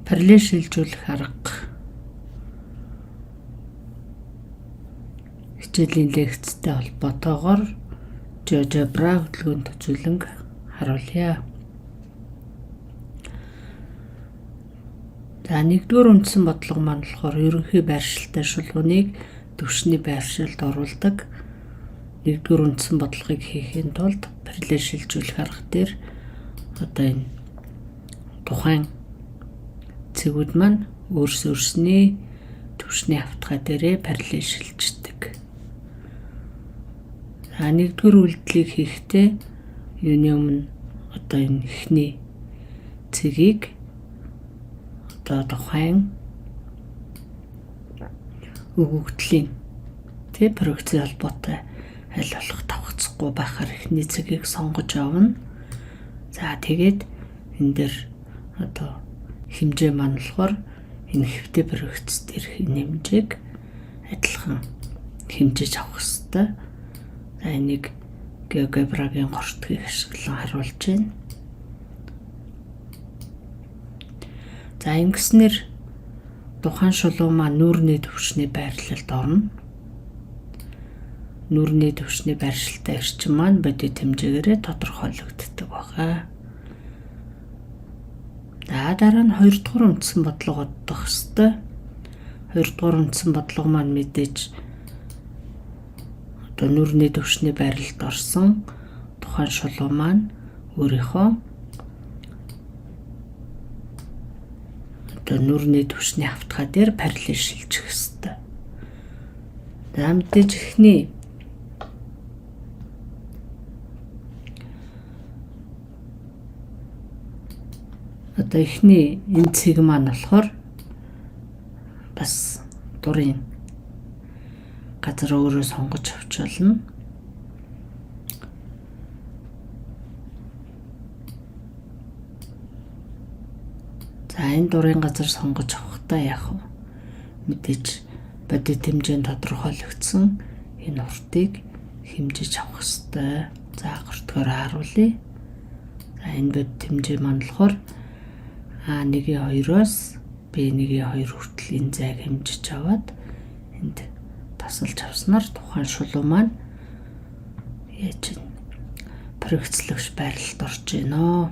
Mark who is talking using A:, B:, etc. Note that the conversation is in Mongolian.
A: параллель шилжүүлэх арга хичээлийн лекцтэй холбоотойгоор GeoGebra хөтөлбөрөнд үзүүлэн харуулъя. За нэгдүгээр үндсэн бодлого маань болохоор ерөнхий байршилтай шулууныг түвшний байршилд оруулдаг. Нэгдүгээр үндсэн бодлогыг хийхин тулд параллель шилжүүлэх арга дээр одоо энэ тухайн цэгүүд маань өөрсний түвшний автгай дээрээ параллель шилждэг. За нэгдүгээр үйлдэлийг хийхдээ юуны өмнө одоо энэ эхний цэгийг одоо тухайн өгөгдлийн проекцийн холбоотой аль болох давхцахгүй байхаар эхний цэгийг сонгож авна. За тэгээд энэ дээр одоо хэмжээ маань болохоор энэ хэвтэй проекц дээрх хэмжээг адилхан хэмжиж авах хэрэгтэй. За энийг GeoGebra-гийн гортгийг ашиглан харуулж байна. За ингэснээр тухайн шулуун маань нүүрний түвшний байрлалд орно. Нүүрний түвшний байршилтай эрчим маань бодит хэмжээгээрээ тодорхойлогддог байна. За дараа нь 2 дугаар үндсэн бодлого бодох хэвээр. 2 дугаар үндсэн бодлого маань мэдээж одоо нүүрний түвшний байралд орсон тухайн шулуун маань өөрийнхөө одоо нүүрний түвшний автгай дээр параллель шилжих ёстой. За мэдээж эхний энэ цэг маань болохоор бас дурын газар өөрөө сонгож авч болно. За энэ дурын газар сонгож авахдаа яах вэ? Мэдээж бодит хэмжээнд тодорхойлогдсон энэ уртыг хэмжиж авах ёстой. За гортгоор харуулъя. За энэ бодит хэмжээ маань болохоор А1-2-оос B1-2 хүртэл энэ зайг хэмжиж аваад энд тасалж авснаар тухайн шулуун маань яаж проекцлогч байралд орж гинэ.